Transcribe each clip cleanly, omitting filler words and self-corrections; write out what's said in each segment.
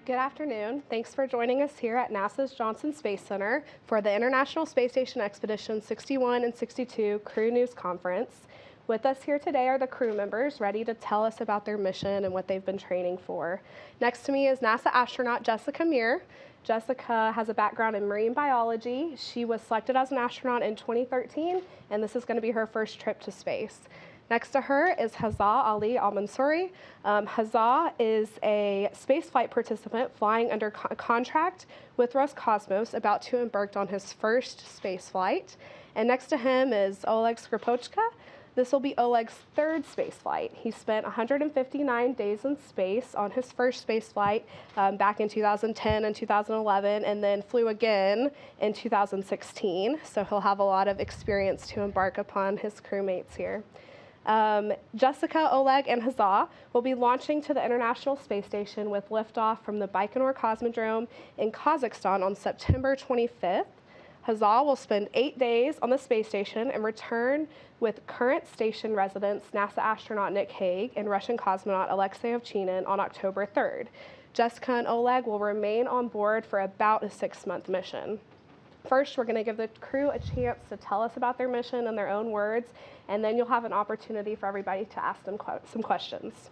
Good afternoon. Thanks for joining us here at NASA's Johnson Space Center for the International Space Station Expedition 61 and 62 Crew News Conference. With us here today are the crew members ready to tell us about their mission and what they've been training for. Next to me is NASA astronaut Jessica Meir. Jessica has a background in marine biology. She was selected as an astronaut in 2013, and this is going to be her first trip to space. Next to her is Hazzaa Ali Almansoori. Hazzaa is a spaceflight participant flying under contract with Roscosmos, about to embark on his first spaceflight. And next to him is Oleg Skripochka. This will be Oleg's third spaceflight. He spent 159 days in space on his first spaceflight back in 2010 and 2011, and then flew again in 2016. So he'll have a lot of experience to embark upon his crewmates here. Jessica, Oleg, and Hazzaa will be launching to the International Space Station with liftoff from the Baikonur Cosmodrome in Kazakhstan on September 25th. Hazzaa will spend 8 days on the space station and return with current station residents NASA astronaut Nick Hague and Russian cosmonaut Alexei Ovchinin on October 3rd. Jessica and Oleg will remain on board for about a 6-month mission. First, we're going to give the crew a chance to tell us about their mission in their own words, and then you'll have an opportunity for everybody to ask them some questions.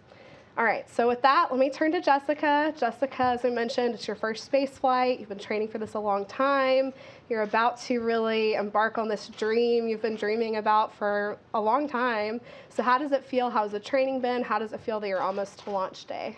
All right, so with that, let me turn to Jessica. Jessica, as I mentioned, it's your first space flight. You've been training for this a long time. You're about to really embark on this dream you've been dreaming about for a long time. So how does it feel? How's the training been? How does it feel that you're almost to launch day?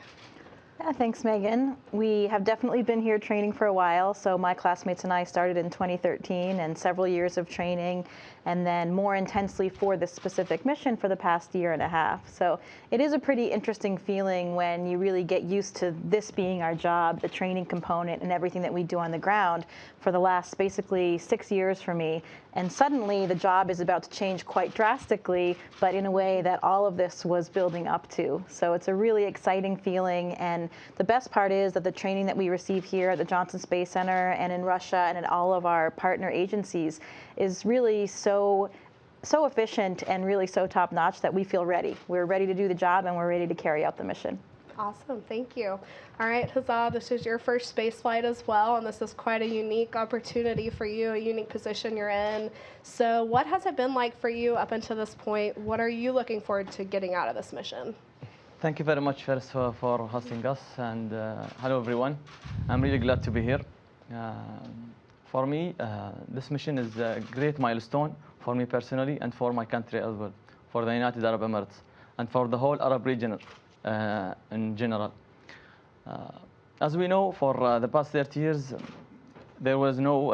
Yeah, thanks, Megan. We have definitely been here training for a while. So my classmates and I started in 2013, and several years of training, and then more intensely for this specific mission for the past year and a half. So it is a pretty interesting feeling when you really get used to this being our job, the training component and everything that we do on the ground for the last basically 6 years for me. And suddenly the job is about to change quite drastically, but in a way that all of this was building up to. So it's a really exciting feeling. And the best part is that the training that we receive here at the Johnson Space Center and in Russia and in all of our partner agencies is really so efficient and really so top-notch that we feel ready. We're ready to do the job, and we're ready to carry out the mission. Awesome, thank you. All right, Hazzaa, this is your first space flight as well, and this is quite a unique opportunity for you, a unique position you're in. So what has it been like for you up until this point? What are you looking forward to getting out of this mission? Thank you very much first for hosting us, and hello everyone. I'm really glad to be here. For me, this mission is a great milestone for me personally and for my country as well, for the United Arab Emirates, and for the whole Arab region in general. As we know, for the past 30 years, there was no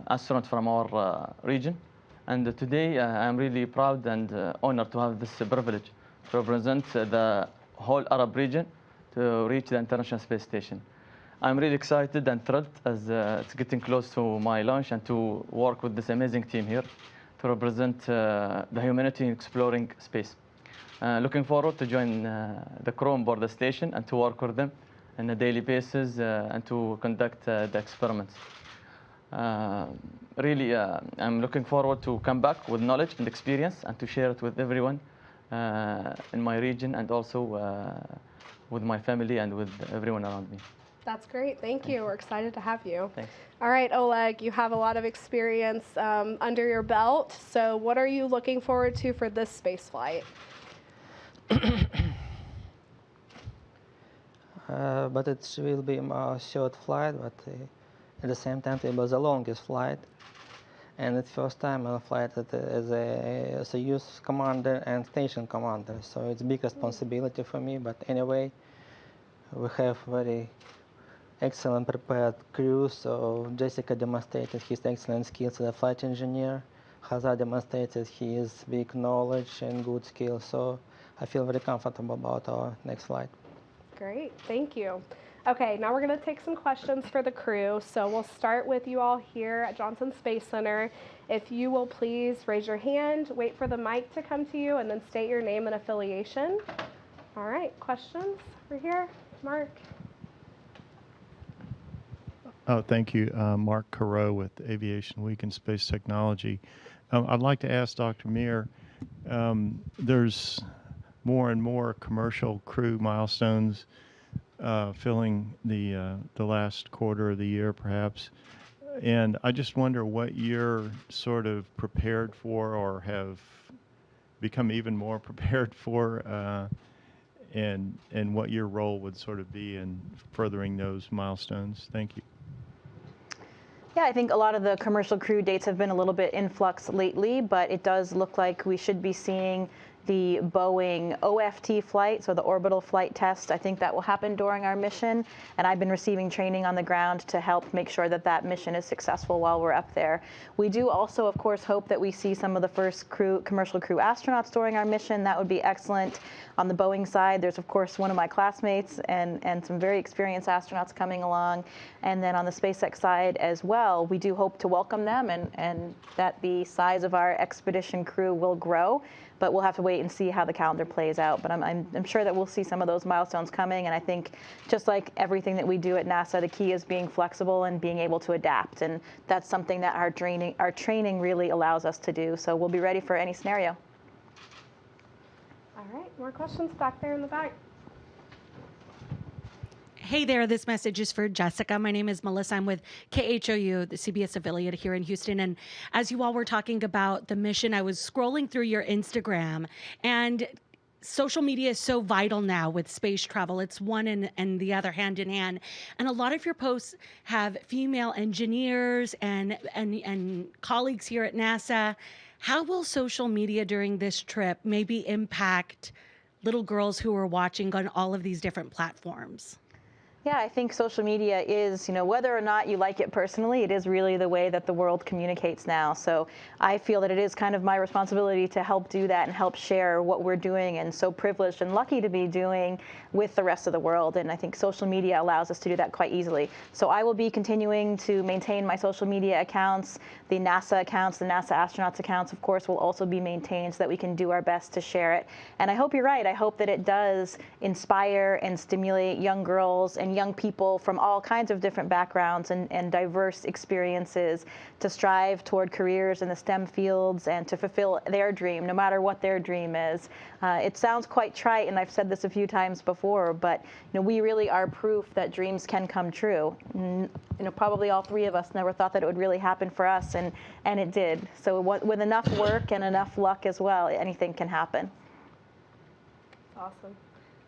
astronaut from our region. And today, I'm really proud and honored to have this privilege to represent the whole Arab region to reach the International Space Station. I'm really excited and thrilled as it's getting close to my launch and to work with this amazing team here to represent the humanity in exploring space. Looking forward to join the crew on board the station and to work with them on a daily basis and to conduct the experiments. Really, I'm looking forward to come back with knowledge and experience and to share it with everyone in my region and also with my family and with everyone around me. That's great. Thank you. We're excited to have you. Thanks. All right, Oleg, you have a lot of experience under your belt. So what are you looking forward to for this space flight? But it will be my short flight, but at the same time it was the longest flight. And it's first time I flight as a Soyuz commander and station commander. So it's a big responsibility for me, but anyway, we have very excellent prepared crew. So Jessica demonstrated his excellent skills as a flight engineer. Hazzaa demonstrated his big knowledge and good skills. So I feel very comfortable about our next flight. Great, thank you. Okay, now we're going to take some questions for the crew. So we'll start with you all here at Johnson Space Center. If you will please raise your hand, wait for the mic to come to you, and then state your name and affiliation. All right, questions over here? Mark. Oh, thank you. Mark Carreau with Aviation Week in Space Technology. I'd like to ask Dr. Meir, there's more and more commercial crew milestones filling the last quarter of the year, perhaps. And I just wonder what you're sort of prepared for or have become even more prepared for, and what your role would sort of be in furthering those milestones. Thank you. Yeah, I think a lot of the commercial crew dates have been a little bit in flux lately, but it does look like we should be seeing the Boeing OFT flight, so the orbital flight test. I think that will happen during our mission, and I've been receiving training on the ground to help make sure that that mission is successful while we're up there. We do also, of course, hope that we see some of the first commercial crew astronauts during our mission. That would be excellent. On the Boeing side, there's, of course, one of my classmates and some very experienced astronauts coming along. And then on the SpaceX side as well, we do hope to welcome them and that the size of our expedition crew will grow. But we'll have to wait and see how the calendar plays out. But I'm sure that we'll see some of those milestones coming. And I think just like everything that we do at NASA, the key is being flexible and being able to adapt. And that's something that our training really allows us to do. So we'll be ready for any scenario. All right, more questions back there in the back. Hey there, this message is for Jessica. My name is Melissa. I'm with KHOU, the CBS affiliate here in Houston. And as you all were talking about the mission, I was scrolling through your Instagram, and social media is so vital now with space travel. It's one and the other hand in hand. And a lot of your posts have female engineers and colleagues here at NASA. How will social media during this trip maybe impact little girls who are watching on all of these different platforms? Yeah, I think social media is, whether or not you like it personally, it is really the way that the world communicates now. So I feel that it is kind of my responsibility to help do that and help share what we're doing, and so privileged and lucky to be doing with the rest of the world. And I think social media allows us to do that quite easily. So I will be continuing to maintain my social media accounts. The NASA accounts, the NASA astronauts accounts, of course, will also be maintained so that we can do our best to share it. And I hope you're right. I hope that it does inspire and stimulate young girls and young people from all kinds of different backgrounds and diverse experiences to strive toward careers in the STEM fields and to fulfill their dream, no matter what their dream is. It sounds quite trite, and I've said this a few times before, but we really are proof that dreams can come true. Probably all three of us never thought that it would really happen for us, and it did. So with enough work and enough luck as well, anything can happen. Awesome.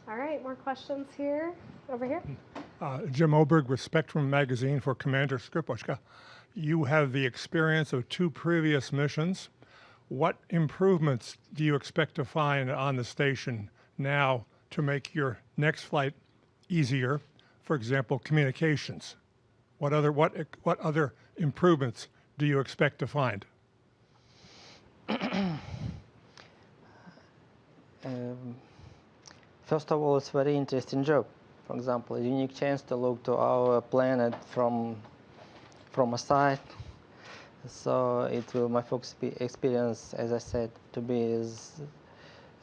All right, more questions here. Over here. Jim Oberg with Spectrum Magazine for Commander Skripochka. You have the experience of 2 previous missions. What improvements do you expect to find on the station now to make your next flight easier? For example, communications. What other improvements do you expect to find? First of all, it's a very interesting job. For example, a unique chance to look to our planet from a side. So it will, my first experience, as I said, to be as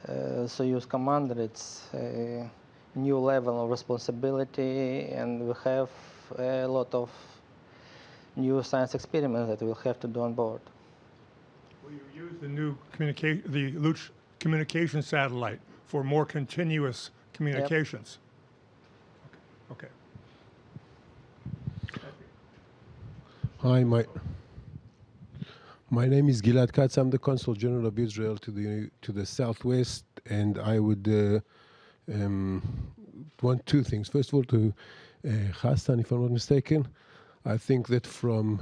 Soyuz commander. It's a new level of responsibility, and we have a lot of new science experiments that we'll have to do on board. Will you use the new communication satellite for more continuous communications? Yep. Okay. Hi, my name is Gilad Katz. I'm the Consul General of Israel to the Southwest, and I would want 2 things. First of all, to Hazzaa, if I'm not mistaken, I think that from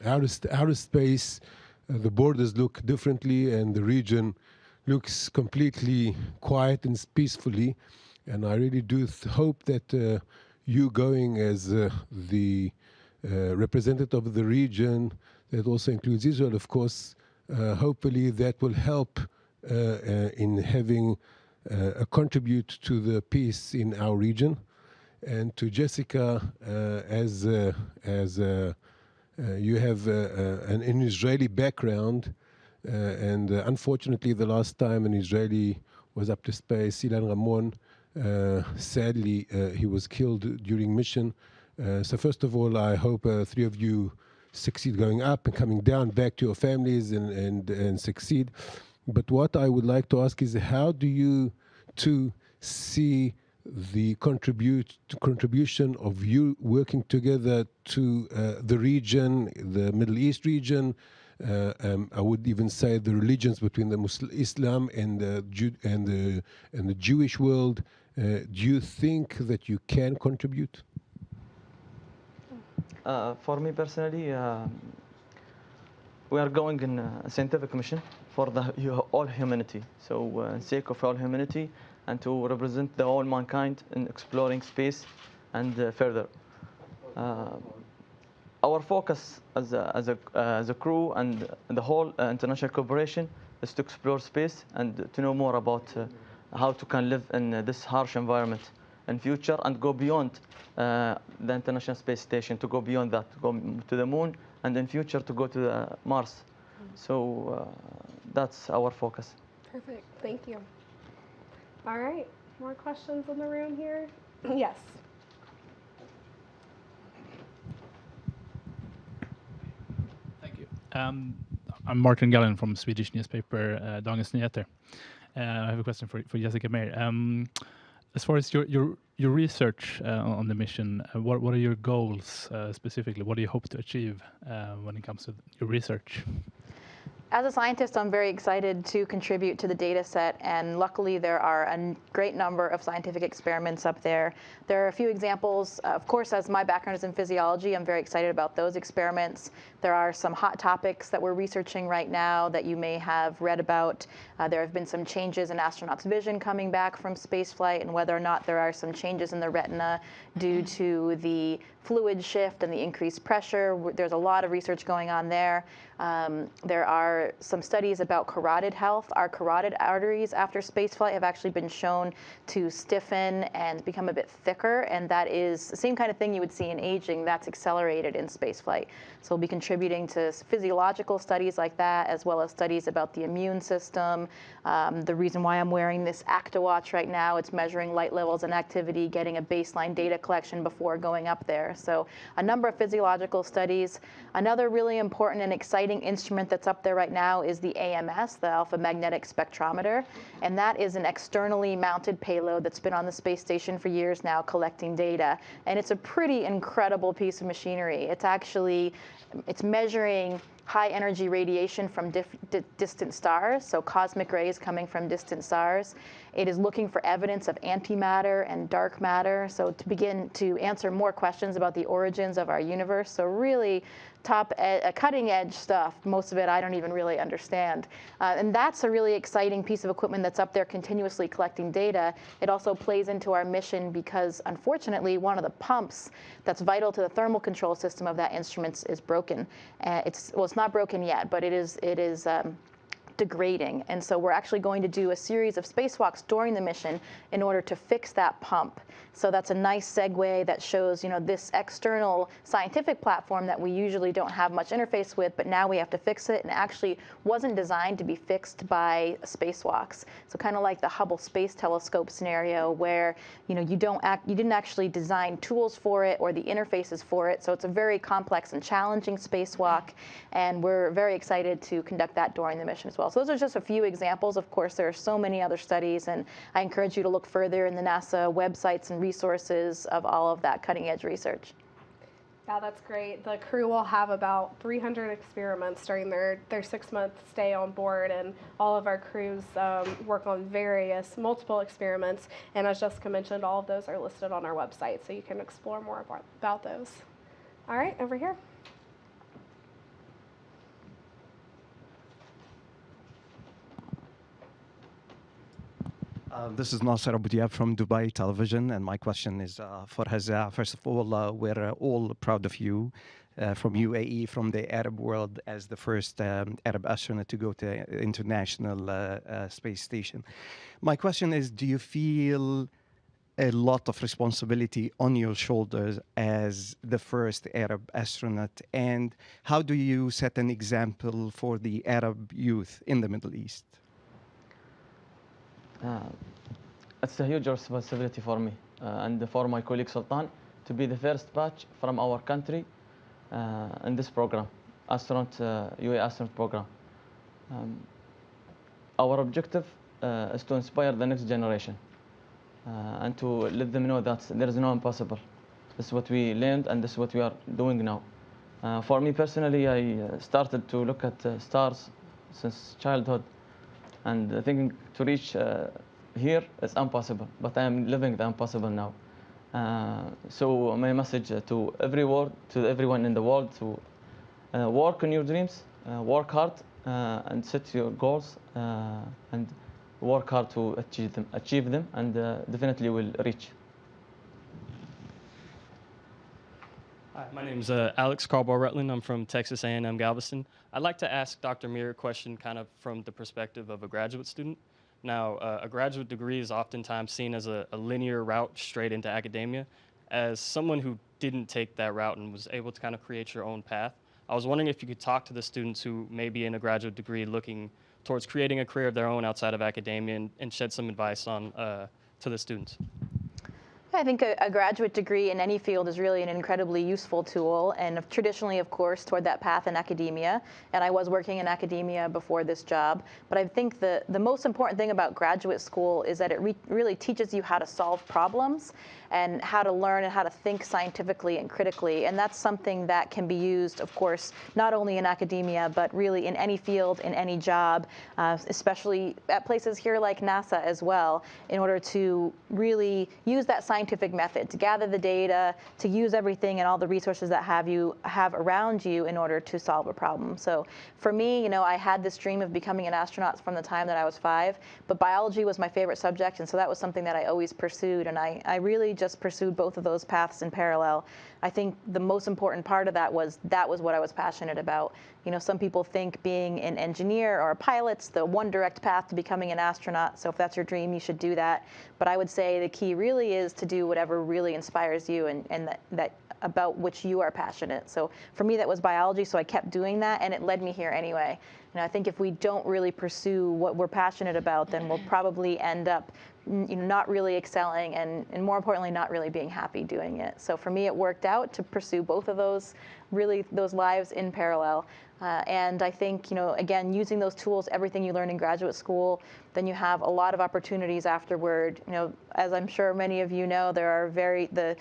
outer space, the borders look differently, and the region looks completely quiet and peacefully. And I really do hope that you going as the representative of the region, that also includes Israel, of course, hopefully that will help in having a contribute to the peace in our region. And to Jessica, as you have an Israeli background, and unfortunately the last time an Israeli was up to space, Ilan Ramon, sadly he was killed during mission. So first of all, I hope 3 of you succeed going up and coming down back to your families and succeed. But what I would like to ask is, how do you two see the contribution of you working together to the region, the Middle East region. I would even say the religions between the Islam and the Jewish world. Do you think that you can contribute? For me personally, we are going in a scientific mission for all humanity. So, sake of all humanity, and to represent the whole mankind in exploring space and further. Our focus as a crew and the whole international cooperation is to explore space and to know more about how to can live in this harsh environment in future and go beyond the International Space Station, to go beyond that, go to the moon, and in future to go to Mars. So that's our focus. Perfect. Thank you. All right. More questions in the room here? Yes. Thank you. I'm Martin Gallen from Swedish newspaper Dagens Nyheter. I have a question for Jessica Meir. As far as your research on the mission, what are your goals specifically? What do you hope to achieve when it comes to your research? As a scientist, I'm very excited to contribute to the data set, and luckily there are a great number of scientific experiments up there. There are a few examples. Of course, as my background is in physiology, I'm very excited about those experiments. There are some hot topics that we're researching right now that you may have read about. There have been some changes in astronauts' vision coming back from spaceflight, and whether or not there are some changes in the retina due to the fluid shift and the increased pressure. There's a lot of research going on there. There are some studies about carotid health. Our carotid arteries after spaceflight have actually been shown to stiffen and become a bit thicker, and that is the same kind of thing you would see in aging that's accelerated in spaceflight. So we'll be contributing to physiological studies like that, as well as studies about the immune system. The reason why I'm wearing this ActaWatch right now, it's measuring light levels and activity, getting a baseline data collection before going up there. So a number of physiological studies. Another really important and exciting instrument that's up there right now is the AMS, the Alpha Magnetic Spectrometer. And that is an externally mounted payload that's been on the space station for years now collecting data. And it's a pretty incredible piece of machinery. It's measuring high energy radiation from distant stars, so cosmic rays coming from distant stars. It is looking for evidence of antimatter and dark matter, so to begin to answer more questions about the origins of our universe. So really cutting edge stuff. Most of it I don't even really understand. And that's a really exciting piece of equipment that's up there continuously collecting data. It also plays into our mission because, unfortunately, one of the pumps that's vital to the thermal control system of that instrument is broken. It's not broken yet, but it is degrading. And so we're actually going to do a series of spacewalks during the mission in order to fix that pump. So that's a nice segue that shows, this external scientific platform that we usually don't have much interface with, but now we have to fix it, and actually wasn't designed to be fixed by spacewalks. So kind of like the Hubble Space Telescope scenario where, you didn't actually design tools for it or the interfaces for it. So it's a very complex and challenging spacewalk, and we're very excited to conduct that during the mission as well. So those are just a few examples. Of course, there are so many other studies, and I encourage you to look further in the NASA websites and resources of all of that cutting edge research. Yeah, that's great. The crew will have about 300 experiments during their 6-month stay on board, and all of our crews work on multiple experiments. And as Jessica mentioned, all of those are listed on our website, so you can explore more about those. All right, over here. This is Nasser Abu Diab from Dubai Television, and my question is for Hazzaa. First of all, we're all proud of you from UAE, from the Arab world, as the first Arab astronaut to go to International Space Station. My question is, do you feel a lot of responsibility on your shoulders as the first Arab astronaut, and how do you set an example for the Arab youth in the Middle East? It's a huge responsibility for me and for my colleague Sultan to be the first batch from our country in this program, UAE astronaut program. Our objective is to inspire the next generation and to let them know that there is no impossible. This is what we learned, and this is what we are doing now. For me personally, I started to look at stars since childhood, and thinking to reach here is impossible, but I am living the impossible now. So my message to everyone in the world, to work on your dreams, work hard, and set your goals, and work hard to achieve them, and definitely will reach. Hi, my name is Alex Carbar-Rutland. I'm from Texas A&M Galveston. I'd like to ask Dr. Meir a question kind of from the perspective of a graduate student. Now, a graduate degree is oftentimes seen as a linear route straight into academia. As someone who didn't take that route and was able to kind of create your own path, I was wondering if you could talk to the students who may be in a graduate degree looking towards creating a career of their own outside of academia, and shed some advice on to the students. I think a graduate degree in any field is really an incredibly useful tool, and traditionally, of course, toward that path in academia. And I was working in academia before this job. But I think the most important thing about graduate school is that it really teaches you how to solve problems and how to learn and how to think scientifically and critically. And that's something that can be used, of course, not only in academia, but really in any field, in any job, especially at places here like NASA as well, in order to really use that scientific method to gather the data, to use everything and all the resources that you have around you in order to solve a problem. So for me, I had this dream of becoming an astronaut from the time that I was 5, but biology was my favorite subject, and so that was something that I always pursued, and I really just pursued both of those paths in parallel. I think the most important part of that was what I was passionate about. Some people think being an engineer or a pilot's the one direct path to becoming an astronaut, so if that's your dream, you should do that. But I would say the key really is to do whatever really inspires you and that about which you are passionate. So for me, that was biology, so I kept doing that, and it led me here anyway. I think if we don't really pursue what we're passionate about, then we'll probably end up not really excelling and more importantly, not really being happy doing it. So for me, it worked out to pursue both of those lives in parallel. And I think, again, using those tools, everything you learn in graduate school, then you have a lot of opportunities afterward. As I'm sure many of you know, the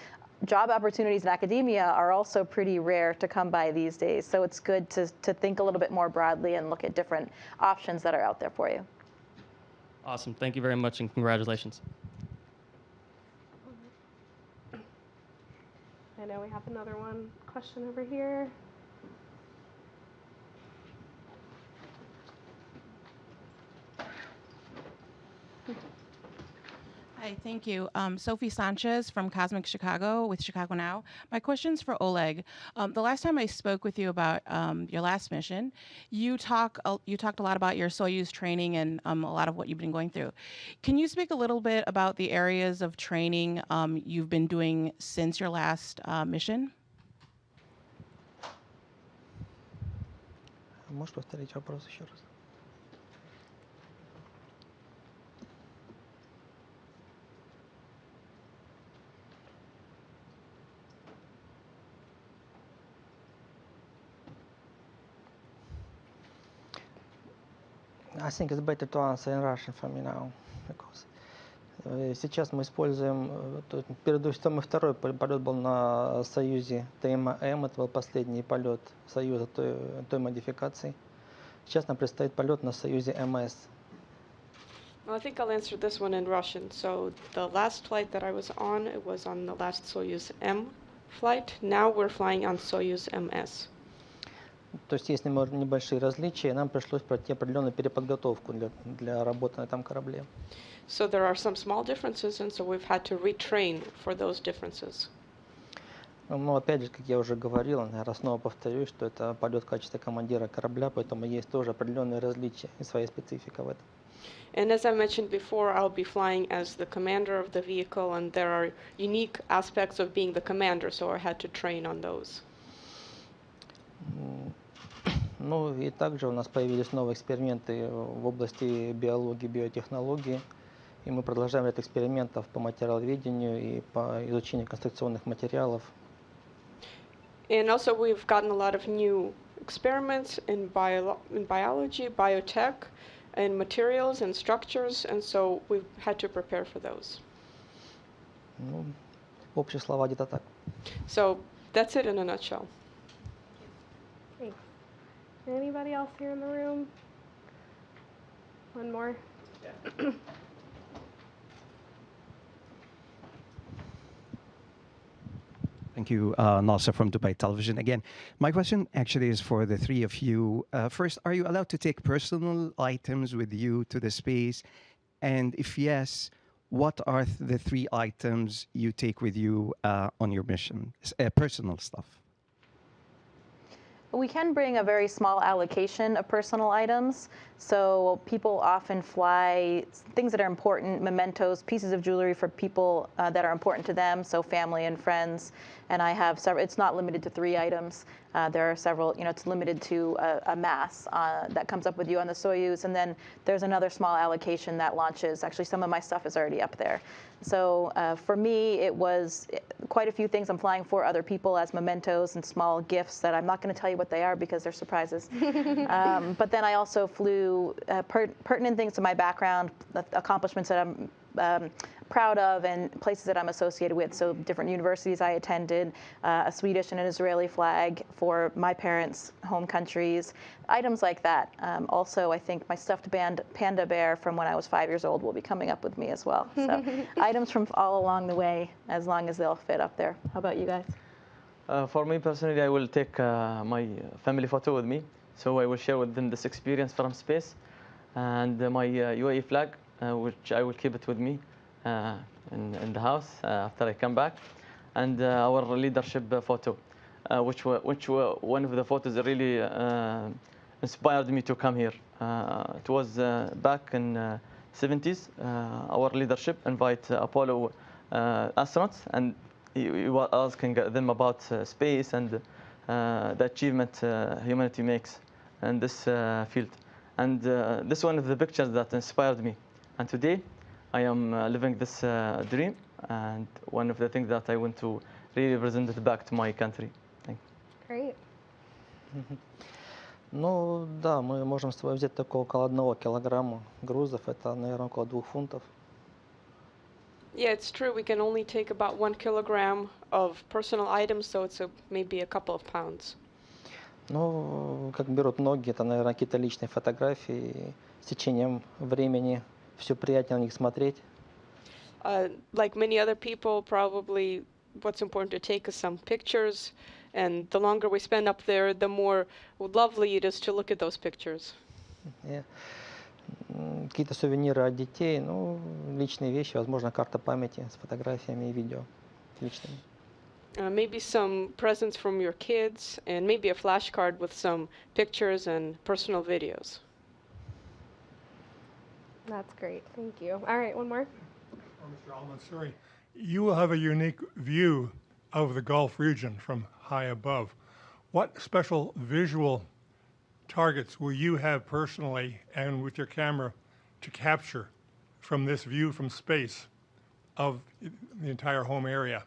job opportunities in academia are also pretty rare to come by these days. So it's good to think a little bit more broadly and look at different options that are out there for you. Awesome. Thank you very much, and congratulations. I know we have another question over here. Hi, thank you. Sophie Sanchez from Cosmic Chicago with Chicago Now. My question's for Oleg. The last time I spoke with you about your last mission, you talked a lot about your Soyuz training and a lot of what you've been going through. Can you speak a little bit about the areas of training you've been doing since your last mission? Можешь повторить вопрос еще раз? I think it's better to answer in Russian for me now, because сейчас мы используем, предыдущий, мой второй полет был на Союзе ТМАМ, это был последний полет Союза той модификации. Сейчас нам предстоит полет на Союзе МС. Well, I think I'll answer this one in Russian. So the last flight that I was on, it was on the last Soyuz M flight. Now we're flying on Soyuz MS. То есть есть небольшие различия, нам пришлось пройти определенную переподготовку для работы на этом корабле. So there are some small differences, and so we've had to retrain for those differences. Но опять же, как я уже говорил, наверное, снова повторюсь, что это полет в качестве командира корабля, поэтому есть тоже определенные различия и своя специфика в этом. And as I mentioned before, I'll be flying as the commander of the vehicle, and there are unique aspects of being the commander, so I had to train on those. Ну и также у нас появились новые эксперименты в области биологии, биотехнологии, и мы продолжаем ряд экспериментов по материаловедению и по изучению конструкционных материалов. And also we've gotten a lot of new experiments in biology, biotech, and materials and structures, and so we've had to prepare for those. Ну, общие слова где-то так. So that's it in a nutshell. Thanks. Anybody else here in the room? One more. Thank you, Nasser from Dubai Television again. My question actually is for the three of you. First, are you allowed to take personal items with you to the space? And if yes, what are the three items you take with you on your mission? Personal stuff. We can bring a very small allocation of personal items. So people often fly things that are important, mementos, pieces of jewelry for people that are important to them, so family and friends. And I have several, it's not limited to 3 items. There are several, it's limited to a mass that comes up with you on the Soyuz. And then there's another small allocation that launches. Actually, some of my stuff is already up there. So for me, it was quite a few things I'm flying for other people as mementos and small gifts that I'm not going to tell you what they are because they're surprises. But then I also flew pertinent things to my background, accomplishments that I'm proud of and places that I'm associated with. So different universities I attended, a Swedish and an Israeli flag for my parents' home countries, items like that. Also, I think my stuffed panda bear from when I was 5 years old will be coming up with me as well. So items from all along the way, as long as they'll fit up there. How about you guys? For me personally, I will take my family photo with me. So I will share with them this experience from space. And my UAE flag, which I will keep it with me in the house after I come back. And our leadership photo, which one of the photos that really inspired me to come here. It was back in 70s. Our leadership invite Apollo astronauts, and he was asking them about space and the achievement humanity makes in this field. And this is one of the pictures that inspired me. And today, I am living this dream, and one of the things that I want to really present it back to my country. Thank you. Great. Ну, да, мы можем с тобой взять только около 1 килограмма грузов, это, наверное, около 2 фунтов. Yeah, it's true. We can only take about 1 kilogram of personal items, so it's maybe a couple of pounds. Ну, как берут многие, это, наверное, какие-то личные фотографии. С течением времени все приятнее на них смотреть. Like many other people, probably what's important to take is some pictures, and the longer we spend up there, the more lovely it is to look at those pictures. Yeah. Какие-то сувениры от детей, ну, личные вещи, возможно, карта памяти с фотографиями и видео личными. Maybe some presents from your kids, and maybe a flashcard with some pictures and personal videos. That's great. Thank you. All right, one more. Mr. Almansoori, you will have a unique view of the Gulf region from high above. What special visual targets will you have personally and with your camera to capture from this view from space of the entire home area?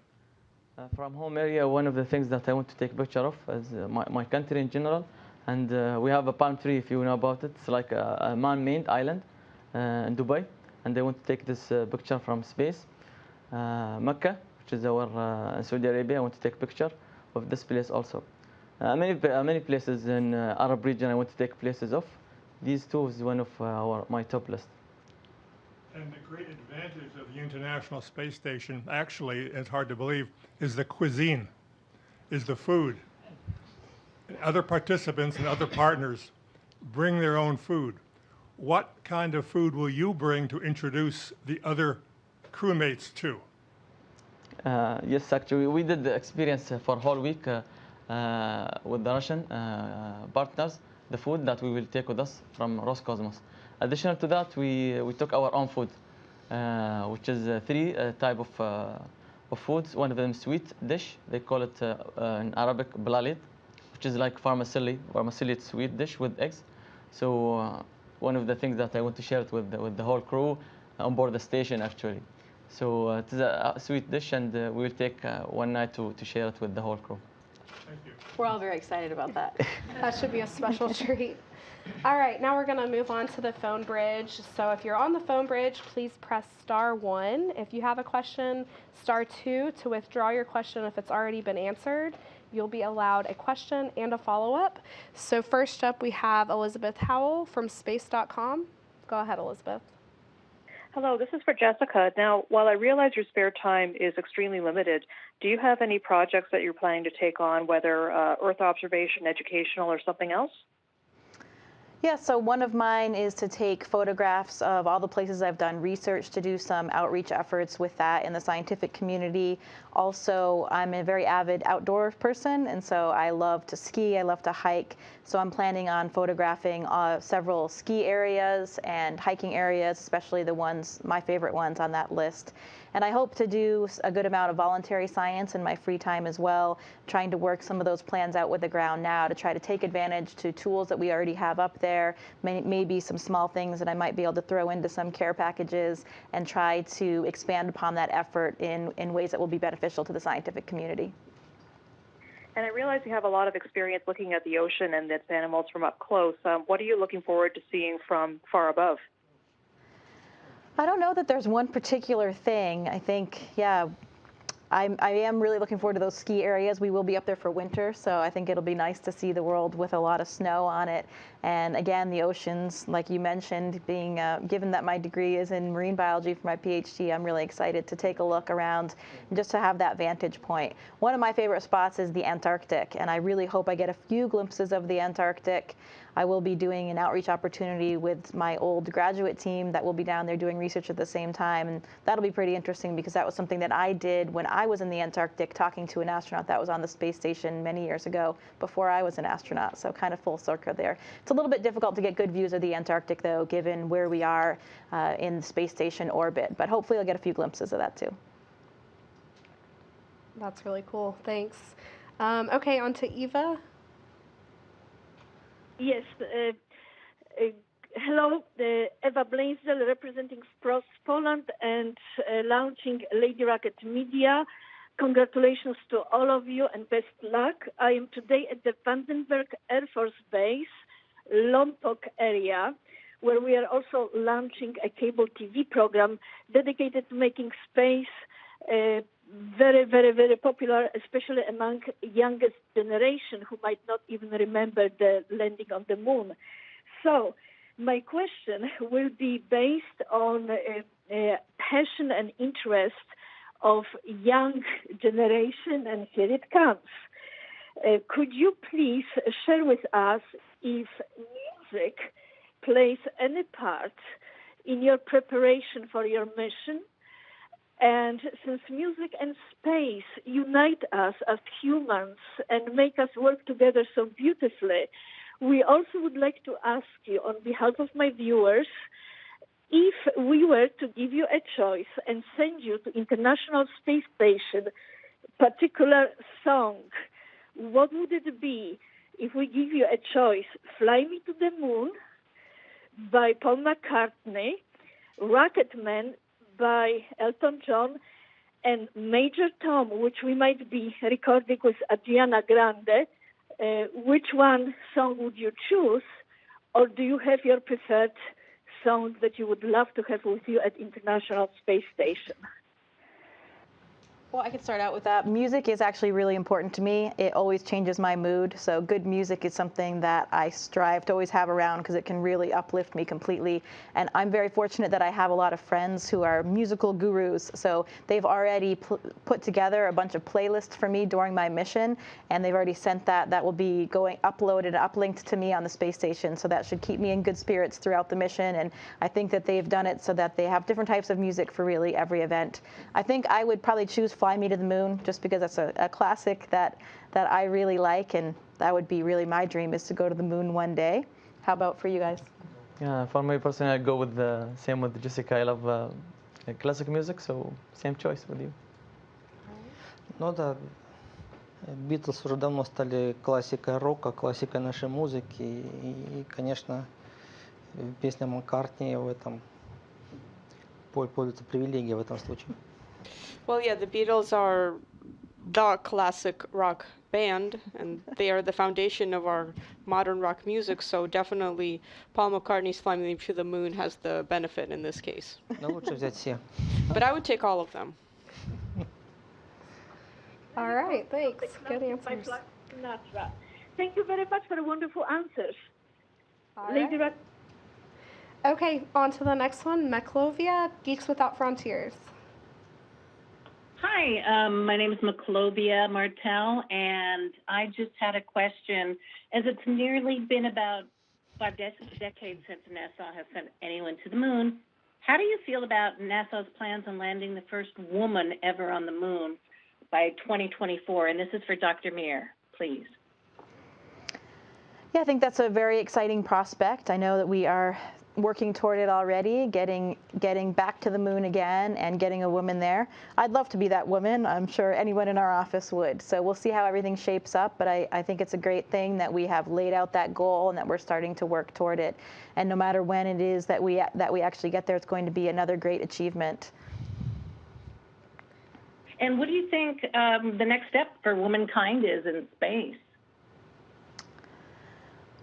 From home area, one of the things that I want to take a picture of is my country in general. And we have a palm tree, if you know about it. It's like a man-made island in Dubai. And I want to take this picture from space. Mecca, which is our Saudi Arabia, I want to take a picture of this place also. Many places in Arab region I want to take places of. These two is one of my top list. And the great advantage of the International Space Station, actually, it's hard to believe, is the cuisine, is the food. And other participants and other partners bring their own food. What kind of food will you bring to introduce the other crewmates to? Yes, actually, we did the experience for a whole week with the Russian partners, the food that we will take with us from Roscosmos. Additional to that, we took our own food, which is 3 type of foods. One of them sweet dish. They call it in Arabic blalid, which is like vermicelli sweet dish with eggs. So one of the things that I want to share it with the whole crew on board the station actually. So it is a sweet dish, and we will take one night to share it with the whole crew. Thank you. We're all very excited about that. That should be a special treat. All right, now we're going to move on to the phone bridge. So if you're on the phone bridge, please press *1. If you have a question, *2 to withdraw your question if it's already been answered. You'll be allowed a question and a follow-up. So first up, we have Elizabeth Howell from space.com. Go ahead, Elizabeth. Hello, this is for Jessica. Now, while I realize your spare time is extremely limited, do you have any projects that you're planning to take on, whether Earth observation, educational, or something else? Yeah, so one of mine is to take photographs of all the places I've done research, to do some outreach efforts with that in the scientific community. Also, I'm a very avid outdoor person, and so I love to ski, I love to hike. So I'm planning on photographing several ski areas and hiking areas, especially the ones, my favorite ones on that list. And I hope to do a good amount of voluntary science in my free time as well, trying to work some of those plans out with the ground now to try to take advantage to tools that we already have up there, maybe some small things that I might be able to throw into some care packages, and try to expand upon that effort in ways that will be beneficial to the scientific community. And I realize you have a lot of experience looking at the ocean and its animals from up close. What are you looking forward to seeing from far above? I don't know that there's one particular thing. I think, yeah, I am really looking forward to those ski areas. We will be up there for winter, so I think it'll be nice to see the world with a lot of snow on it. And again, the oceans, like you mentioned, being given that my degree is in marine biology for my PhD, I'm really excited to take a look around and just to have that vantage point. One of my favorite spots is the Antarctic, and I really hope I get a few glimpses of the Antarctic. I will be doing an outreach opportunity with my old graduate team that will be down there doing research at the same time, and that'll be pretty interesting because that was something that I did when I was in the Antarctic, talking to an astronaut that was on the space station many years ago before I was an astronaut, so kind of full circle there. It's a little bit difficult to get good views of the Antarctic, though, given where we are in the space station orbit, but hopefully I'll get a few glimpses of that, too. That's really cool. Thanks. Okay, on to Eva. Yes. Hello, Eva Blaisdell, representing SPROS Poland and launching Lady Rocket Media. Congratulations to all of you and best luck. I am today at the Vandenberg Air Force Base, Lompoc area, where we are also launching a cable TV program dedicated to making space very, very, very popular, especially among youngest generation who might not even remember the landing on the moon. So my question will be based on passion and interest of young generation, and here it comes. Could you please share with us if music plays any part in your preparation for your mission? And since music and space unite us as humans and make us work together so beautifully, we also would like to ask you, on behalf of my viewers, if we were to give you a choice and send you to International Space Station a particular song, what would it be? If we give you a choice, Fly Me to the Moon by Paul McCartney, Rocketman by Elton John, and Major Tom, which we might be recording with Ariana Grande, which one song would you choose? Or do you have your preferred song that you would love to have with you at International Space Station? Well, I could start out with that. Music is actually really important to me. It always changes my mood. So good music is something that I strive to always have around because it can really uplift me completely. And I'm very fortunate that I have a lot of friends who are musical gurus. So they've already put together a bunch of playlists for me during my mission. And they've already sent that. That will be going uploaded, uplinked to me on the space station. So that should keep me in good spirits throughout the mission. And I think that they've done it so that they have different types of music for really every event. I think I would probably choose Fly Me to the Moon, just because that's a classic that I really like, and that would be really my dream, is to go to the moon one day. How about for you guys? Yeah, for me personally, I go with the same with Jessica. I love classic music, so same choice with you. Ну да, Битлз уже давно стали классикой рока, классикой нашей музыки, и конечно, песня Маккартни в этом пользуется привилегией в этом случае. Well, yeah, the Beatles are the classic rock band, and they are the foundation of our modern rock music, so definitely Paul McCartney's Flying Me to the Moon has the benefit in this case. Но лучше взять все. But I would take all of them. All right, thanks. Good answers. Thank you very much for the wonderful answers. All Lady right. Okay, on to the next one. Meklovia, Geeks Without Frontiers. Hi, my name is Maclovia Martel, and I just had a question. As it's nearly been about 5 decades since NASA has sent anyone to the moon, how do you feel about NASA's plans on landing the first woman ever on the moon by 2024? And this is for Dr. Meir, please. Yeah, I think that's a very exciting prospect. I know that we are working toward it already, getting back to the moon again and getting a woman there. I'd love to be that woman. I'm sure anyone in our office would. So we'll see how everything shapes up, but I think it's a great thing that we have laid out that goal and that we're starting to work toward it. And no matter when it is that we actually get there, it's going to be another great achievement. And what do you think the next step for womankind is in space?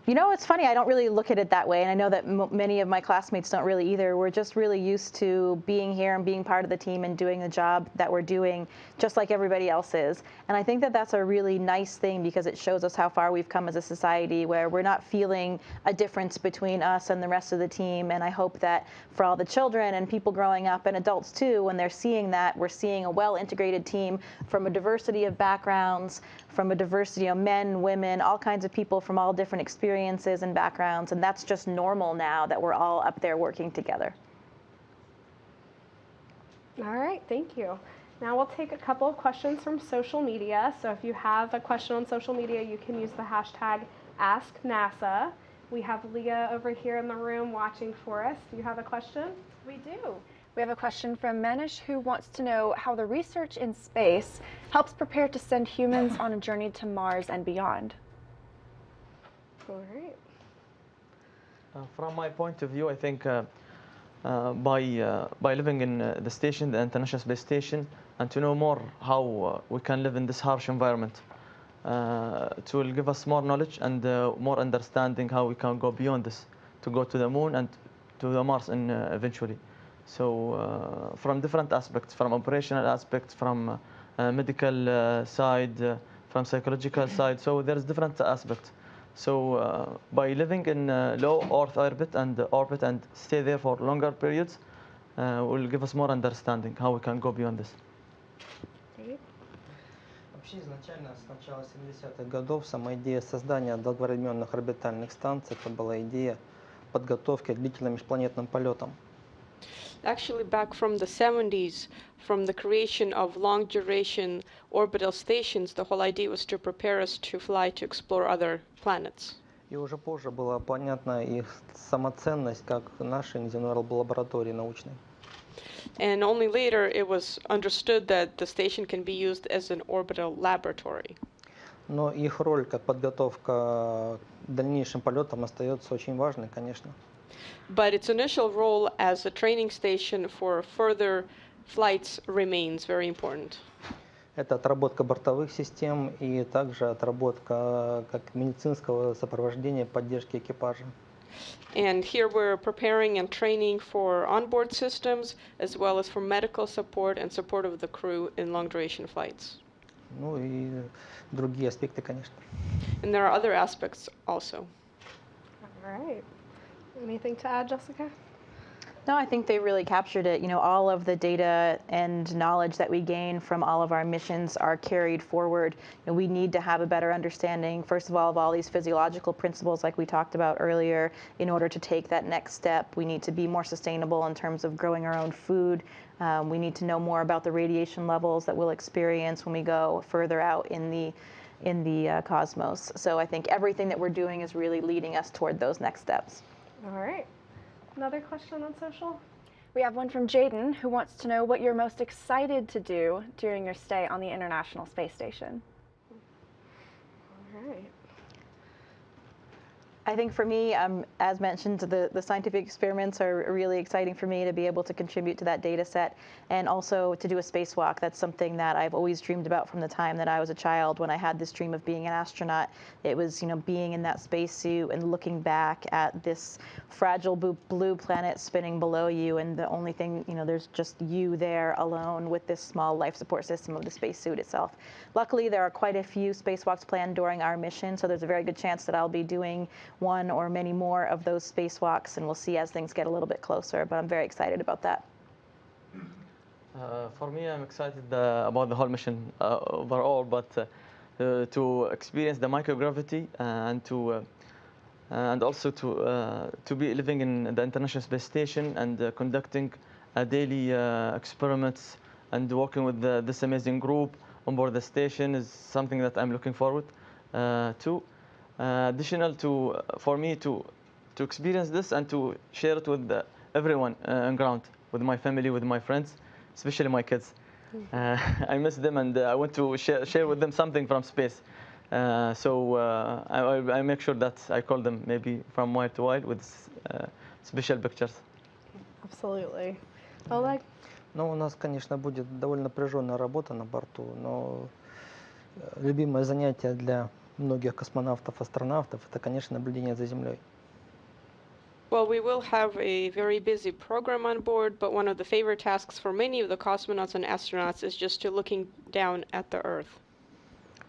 You know, it's funny, I don't really look at it that way, and I know that many of my classmates don't really either. We're just really used to being here and being part of the team and doing the job that we're doing, just like everybody else is. And I think that that's a really nice thing because it shows us how far we've come as a society where we're not feeling a difference between us and the rest of the team. And I hope that for all the children and people growing up and adults too, when they're seeing that, we're seeing a well-integrated team from a diversity of backgrounds, from a diversity of men, women, all kinds of people from all different experiences and backgrounds, and that's just normal now that we're all up there working together. All right, thank you. Now we'll take a couple of questions from social media. So if you have a question on social media, you can use the hashtag AskNASA. We have Leah over here in the room watching for us. Do you have a question? We do. We have a question from Manish who wants to know how the research in space helps prepare to send humans on a journey to Mars and beyond. All right. From my point of view, I think by living in the station, the International Space Station, and to know more how we can live in this harsh environment, it will give us more knowledge and more understanding how we can go beyond this, to go to the moon and to the Mars eventually. So from different aspects, from operational aspects, from medical side, from psychological side, so there's different aspects. So by living in low Earth orbit and stay there for longer periods, will give us more understanding how we can go beyond this. Вообще изначально с начала 70-х годов сама идея создания долговременных орбитальных станций это была идея подготовки к длительным межпланетным полетам. Actually, back from the 70s, from the creation of long-duration orbital stations, the whole idea was to prepare us to fly to explore other planets. И уже позже была понятна их самоценность как нашей неземной лаборатории научной. And only later it was understood that the station can be used as an orbital laboratory. Но их роль как подготовка к дальнейшим полетам остается очень важной, конечно. But its initial role as a training station for further flights remains very important. Это отработка бортовых систем и также отработка как медицинского сопровождения поддержки экипажа. And here we're preparing and training for onboard systems as well as for medical support and support of the crew in long-duration flights. Ну и другие аспекты, конечно. And there are other aspects also. All right. Anything to add, Jessica? No, I think they really captured it. You know, all of the data and knowledge that we gain from all of our missions are carried forward. And we need to have a better understanding, first of all, of all these physiological principles like we talked about earlier. In order to take that next step, we need to be more sustainable in terms of growing our own food. We need to know more about the radiation levels that we'll experience when we go further out in the cosmos. So I think everything that we're doing is really leading us toward those next steps. All right. Another question on social? We have one from Jaden who wants to know what you're most excited to do during your stay on the International Space Station. All right. I think for me, as mentioned, the scientific experiments are really exciting for me to be able to contribute to that data set, and also to do a spacewalk. That's something that I've always dreamed about from the time that I was a child. When I had this dream of being an astronaut, it was, being in that spacesuit and looking back at this fragile blue planet spinning below you, and the only thing, there's just you there alone with this small life support system of the spacesuit itself. Luckily, there are quite a few spacewalks planned during our mission, so there's a very good chance that I'll be doing one or many more of those spacewalks, and we'll see as things get a little bit closer, but I'm very excited about that. For me, I'm excited about the whole mission overall, but to experience the microgravity and also to be living in the International Space Station and conducting daily experiments and working with this amazing group on board the station is something that I'm looking forward to. Additional for me to experience this and to share it with everyone on ground, with my family, with my friends, especially my kids. I miss them, and I want to share with them something from space. So I make sure that I call them maybe from while to while with special pictures. Absolutely. Oleg? Ну, у нас, конечно, будет довольно напряженная работа на борту, но любимое занятие для многих космонавтов, астронавтов – это, конечно, наблюдение за Землей. Well, we will have a very busy program on board, but one of the favorite tasks for many of the cosmonauts and astronauts is just to looking down at the Earth.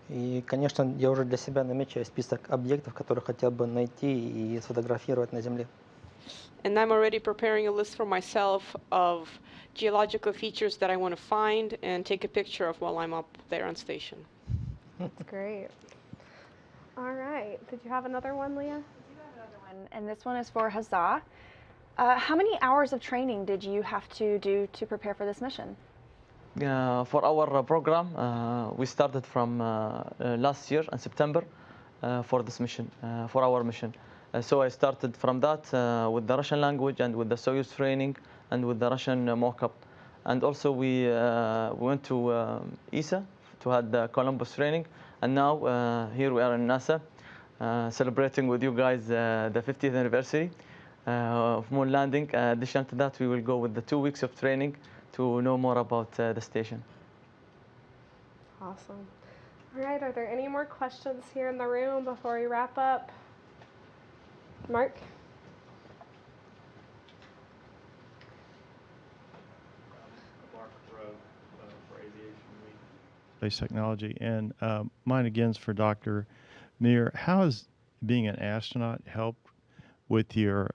И, конечно, я уже для себя намечаю список объектов, которые хотел бы найти и сфотографировать на Земле. And I'm already preparing a list for myself of geological features that I want to find and take a picture of while I'm up there on station. That's great. All right. Did you have another one, Leah? I do have another one, and this one is for Hazzaa. How many hours of training did you have to do to prepare for this mission? For our program, we started from last year in September for this mission, for our mission. So I started from that with the Russian language and with the Soyuz training and with the Russian mock-up. And also we went to ESA to have the Columbus training. And now here we are in NASA celebrating with you guys the 50th anniversary of moon landing. In addition to that, we will go with the 2 weeks of training to know more about the station. Awesome. All right, are there any more questions here in the room before we wrap up? Mark? Mark Rowe for Aviation Week. Space Technology. And mine again is for Dr. Meir. How has being an astronaut helped with your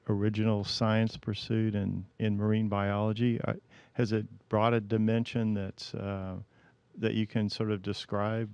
original science pursuit in marine biology? Has it brought a dimension that you can sort of describe?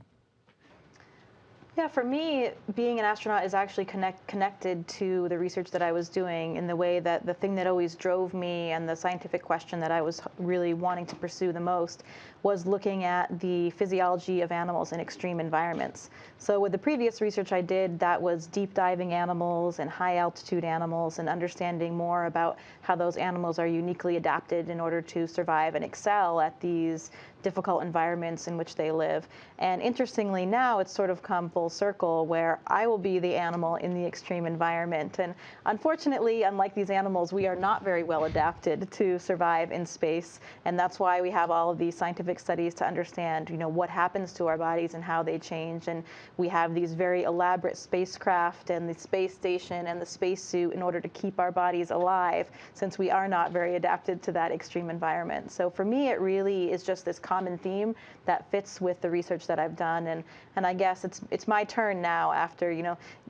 Yeah, for me, being an astronaut is actually connected to the research that I was doing, in the way that the thing that always drove me and the scientific question that I was really wanting to pursue the most was looking at the physiology of animals in extreme environments. So with the previous research I did, that was deep diving animals and high altitude animals and understanding more about how those animals are uniquely adapted in order to survive and excel at these difficult environments in which they live. And interestingly, now it's sort of come full circle where I will be the animal in the extreme environment. And unfortunately, unlike these animals, we are not very well adapted to survive in space. And that's why we have all of these scientific studies to understand, what happens to our bodies and how they change. And we have these very elaborate spacecraft and the space station and the spacesuit in order to keep our bodies alive, since we are not very adapted to that extreme environment. So for me, it really is just this common theme that fits with the research that I've done, and I guess it's my turn now, after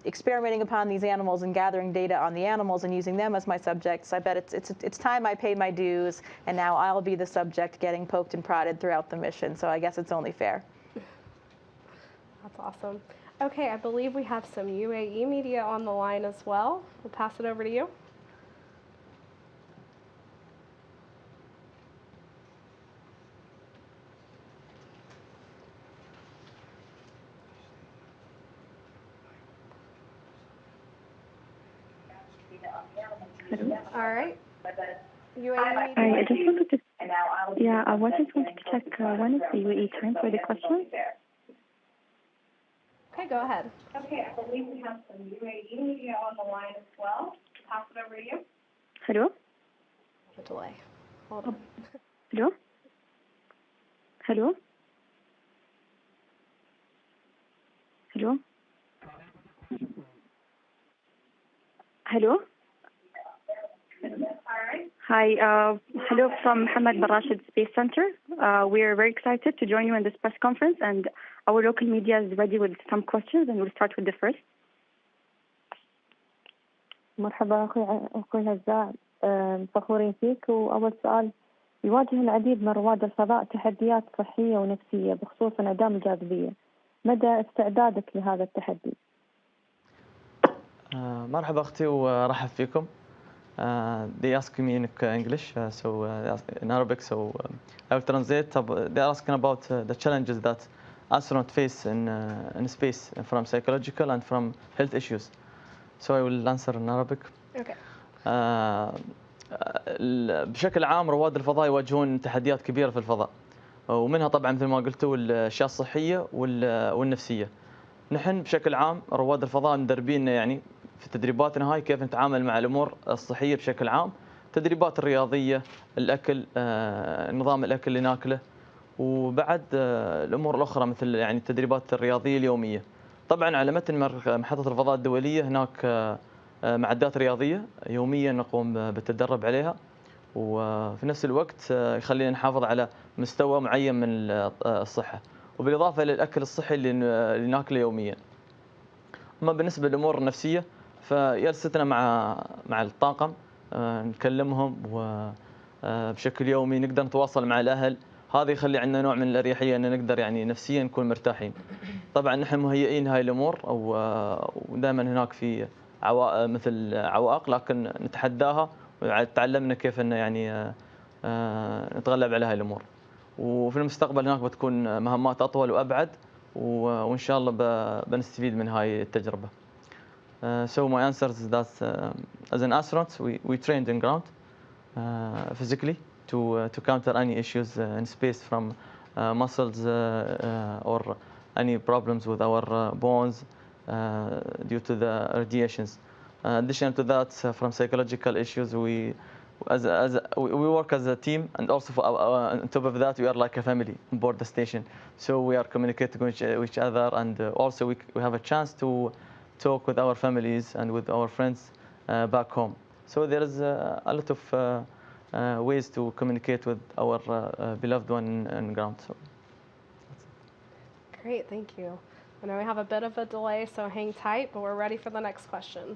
experimenting upon these animals and gathering data on the animals and using them as my subjects. I bet it's time I paid my dues, and now I'll be the subject getting poked and prodded throughout the mission. So I guess it's only fair. That's awesome. Okay, I believe we have some UAE media on the line as well. We'll pass it over to you. All right. UAE media. I just wanted to, I just wanted to check when is the UAE time for the question? Okay, Okay, go ahead. Okay, I believe we have some UAE media on the line as well. Pass it over to you. Hello? The delay. Hold on. Hello? Hello? Hello? Hello? Hi, hello from Mohammed bin Rashid Space Center. We are very excited to join you in this press conference, and our local media is ready with some questions, and we'll start with the first. مرحبا أخوي هزاع، فخورين فيك. وأول سؤال، يواجه العديد من رواد الفضاء تحديات صحية ونفسية بخصوص انعدام الجاذبية، مدى استعدادك لهذا التحدي؟ مرحبا أختي ورحب فيكم. They ask me in English, in Arabic, so I will translate. They're asking about the challenges that astronauts face in space, from psychological and from health issues. So I will answer in Arabic. Okay. بشكل عام رواد الفضاء يواجهون تحديات كبيرة في الفضاء، ومنها طبعا مثل ما قلتوا الأشياء الصحية والنفسية. نحن بشكل عام رواد الفضاء مدربين يعني في تدريباتنا هاي كيف نتعامل مع الأمور الصحية بشكل عام، تدريبات الرياضية، الأكل، نظام الأكل اللي ناكله، وبعد الأمور الأخرى مثل يعني التدريبات الرياضية اليومية. طبعا على متن محطة الفضاء الدولية هناك معدات رياضية يوميا نقوم بالتدرب عليها، وفي نفس الوقت يخلينا نحافظ على مستوى معين من الصحة، وبالإضافة للأكل الصحي اللي ناكله يوميا. أما بالنسبة للأمور النفسية فجلستنا مع الطاقم نكلمهم، وبشكل يومي نقدر نتواصل مع الأهل. هذا يخلي عندنا نوع من الأريحية أن نقدر يعني نفسيا نكون مرتاحين. طبعا نحن مهيئين هاي الأمور، ودائما هناك في مثل عوائق لكن نتحداها، وتعلمنا كيف أن يعني نتغلب على هاي الأمور. وفي المستقبل هناك بتكون مهمات أطول وأبعد، وإن شاء الله بنستفيد من هاي التجربة. So my answer is that as an astronaut we trained in ground physically to counter any issues in space from muscles or any problems with our bones due to the radiations. In addition to that, from psychological issues, we work as a team, and also on top of that, we are like a family on board the station. So we are communicating with each other, and also we have a chance to talk with our families and with our friends back home. So there is a lot of ways to communicate with our beloved one on ground. So. Great, thank you. I know we have a bit of a delay, so hang tight, but we're ready for the next question.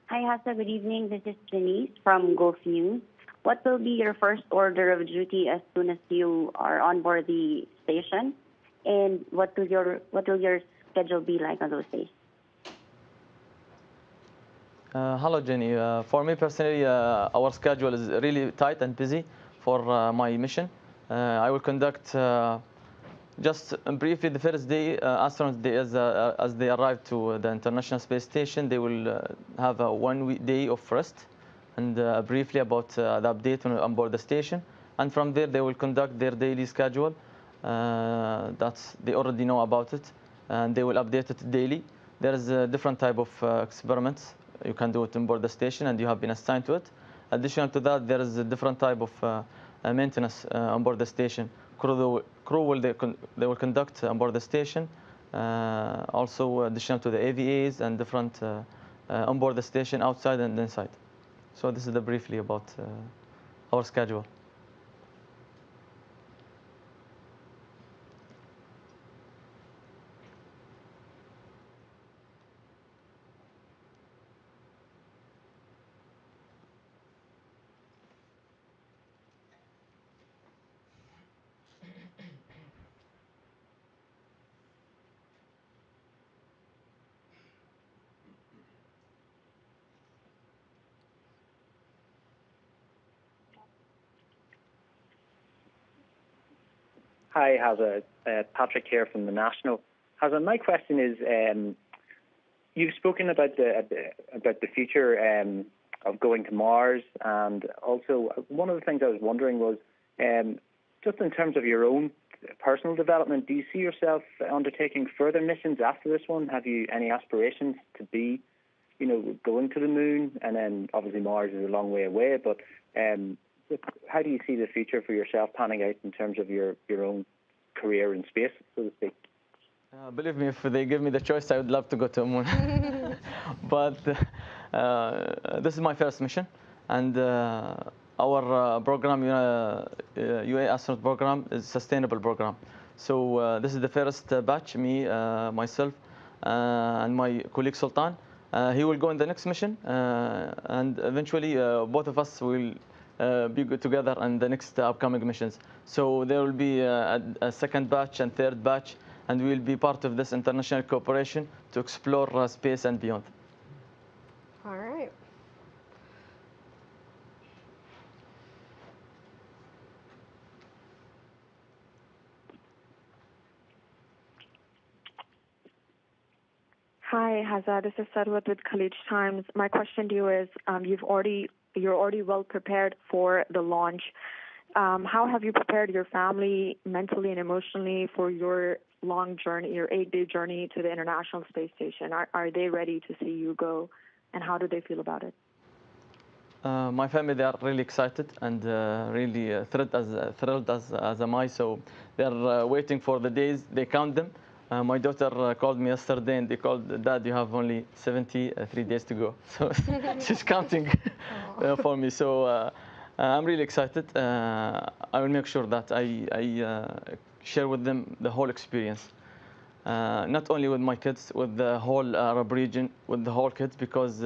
Hi, Hazzaa. Good evening. This is Denise from Gulf News. What will be your first order of duty as soon as you are on board the station, and what will your schedule be like on those days? Hello, Jenny. For me personally, our schedule is really tight and busy for my mission. I will conduct just briefly the first day, astronauts as they arrive to the International Space Station, they will have a 1 day of rest, and briefly about the update on board the station. And from there, they will conduct their daily schedule. That they already know about it, and they will update it daily. There is a different type of experiments. You can do it on board the station, and you have been assigned to it. Additional to that, there is a different type of maintenance on board the station. Crew will conduct on board the station. Also, additional to the AVAs and different on board the station, outside and inside. So this is briefly about our schedule. Hi, Hazzaa. Patrick here from the National. Hazzaa, my question is, you've spoken about the future of going to Mars, and also one of the things I was wondering was, just in terms of your own personal development, do you see yourself undertaking further missions after this one? Have you any aspirations to be, going to the moon? And then obviously Mars is a long way away, but how do you see the future for yourself panning out in terms of your own career in space, so to speak? Believe me, if they give me the choice, I would love to go to the moon. But this is my first mission, and our program, UAE astronaut program, is a sustainable program. So this is the first batch, me, myself, and my colleague Sultan. He will go in the next mission, and eventually both of us will be good together in the next upcoming missions. So there will be a second batch and third batch, and we will be part of this international cooperation to explore space and beyond. All right. Hi, Hazzaa. This is Sarwat with Khalij Times. My question to you is, you're already well prepared for the launch. How have you prepared your family mentally and emotionally for your long journey, your 8-day journey to the International Space Station? Are they ready to see you go, and how do they feel about it? My family, they are really excited and really thrilled as am I. So they're waiting for the days. They count them. My daughter called me yesterday and they called, Dad, you have only 73 days to go. So she's counting for me. So I'm really excited. I will make sure that I share with them the whole experience. Not only with my kids, with the whole Arab region, with the whole kids, because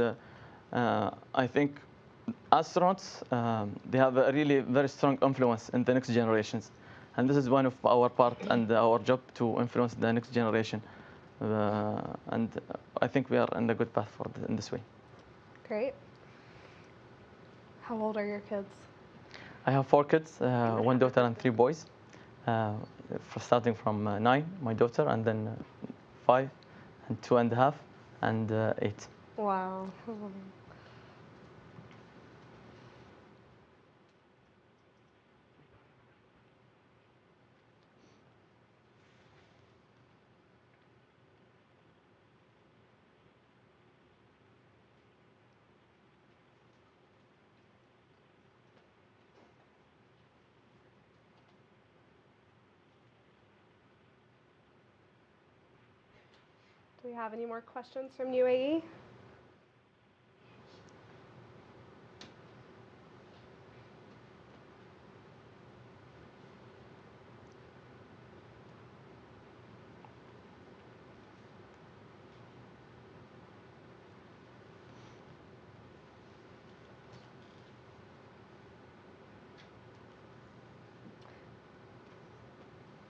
I think astronauts, they have a really very strong influence in the next generations. And this is one of our part and our job to influence the next generation. And I think we are in the good path in this way. Great. How old are your kids? I have 4 kids, 1 daughter and 3 boys. Starting from 9, my daughter, and then 5, and 2.5, and 8. Wow. Do we have any more questions from UAE?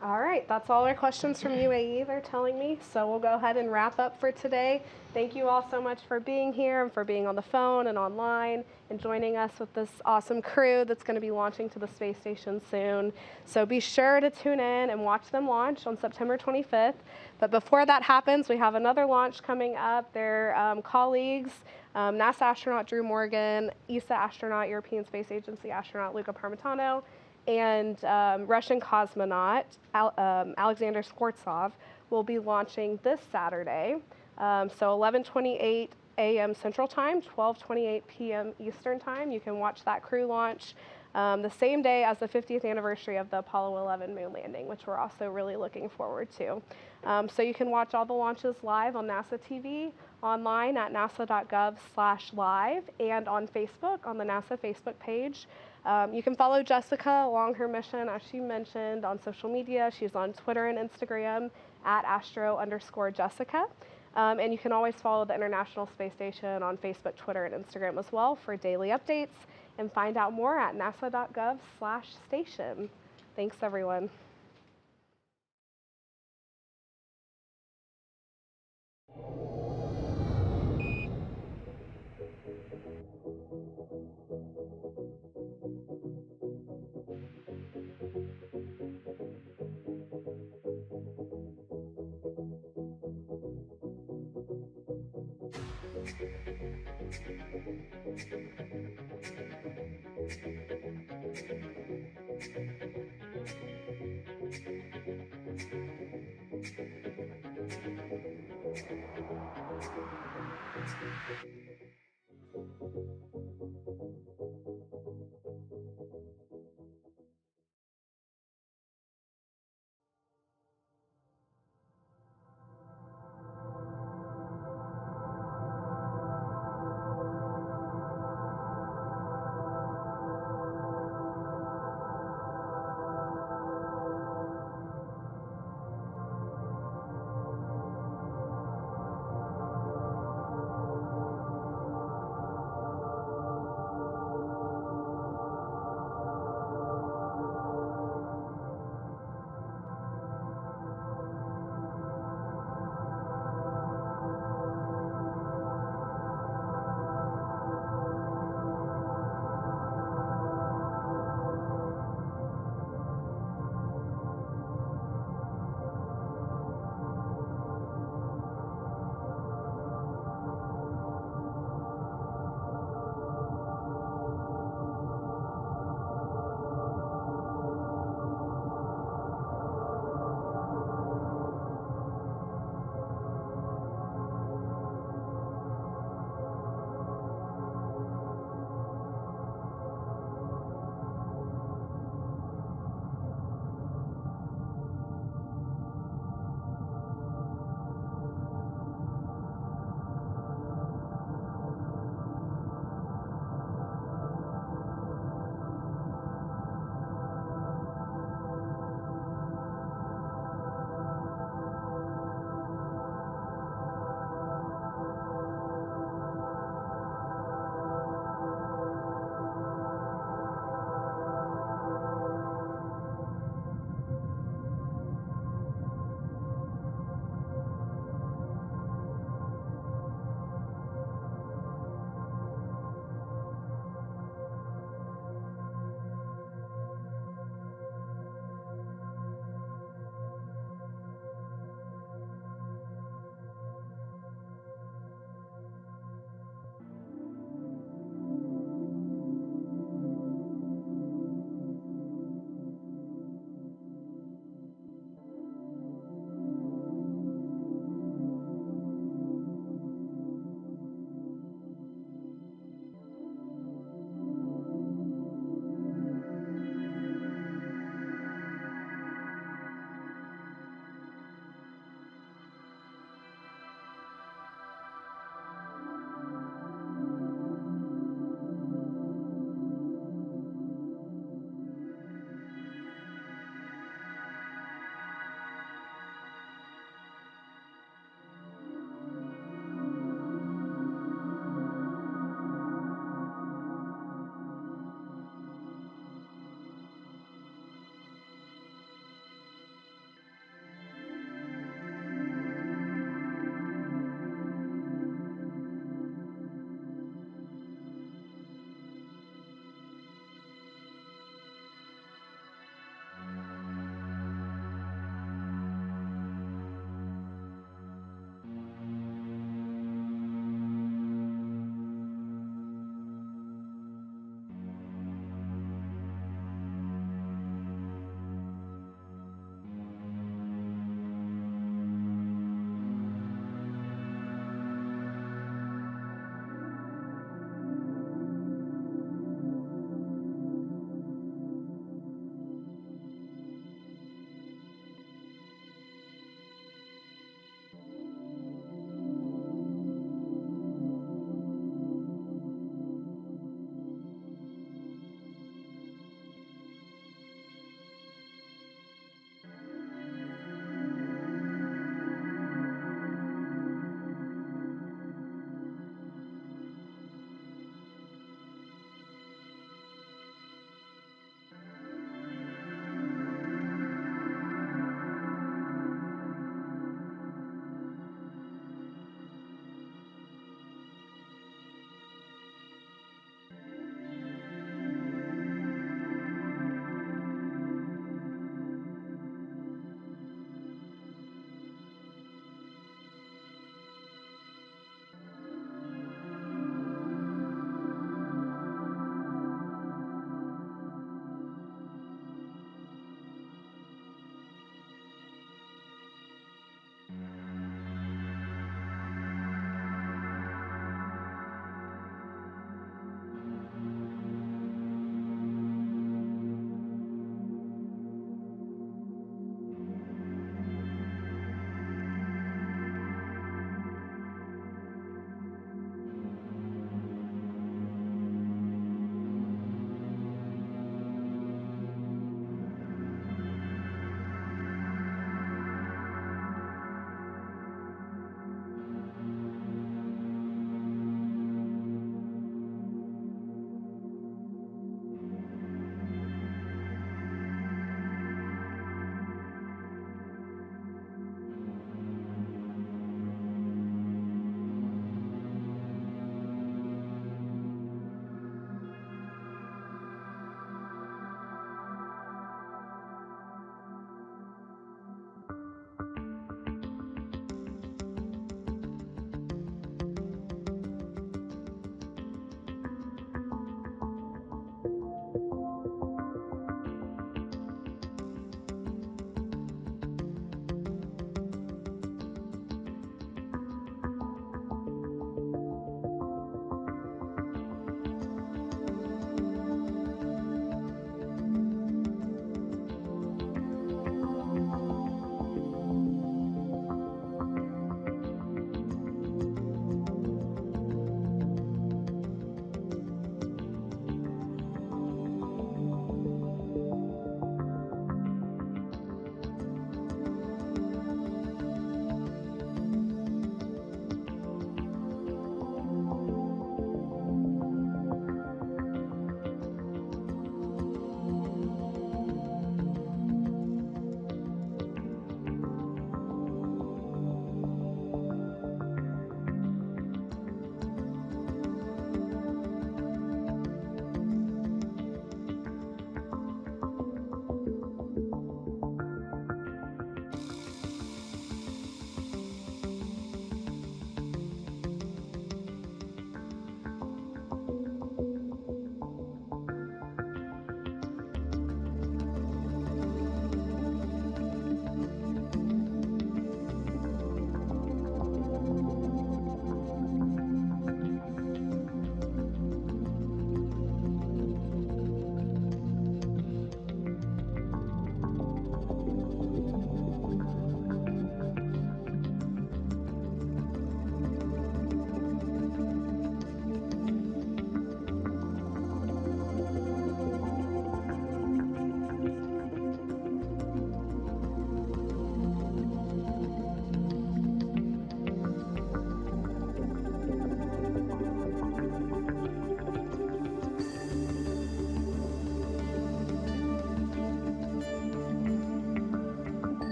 All right, that's all our questions from UAE, they're telling me. So we'll go ahead and wrap up for today. Thank you all so much for being here and for being on the phone and online and joining us with this awesome crew that's going to be launching to the space station soon. So be sure to tune in and watch them launch on September 25th. But before that happens, we have another launch coming up. Their colleagues, NASA astronaut Drew Morgan, ESA astronaut, European Space Agency astronaut Luca Parmitano, and Russian cosmonaut Alexander Skvortsov will be launching this Saturday. So 11:28 a.m. Central Time, 12:28 p.m. Eastern Time. You can watch that crew launch the same day as the 50th anniversary of the Apollo 11 moon landing, which we're also really looking forward to. So you can watch all the launches live on NASA TV, online at nasa.gov/live, and on Facebook, on the NASA Facebook page. You can follow Jessica along her mission, as she mentioned, on social media. She's on Twitter and Instagram at @astro_Jessica. And you can always follow the International Space Station on Facebook, Twitter, and Instagram as well for daily updates, and find out more at nasa.gov/station. Thanks, everyone.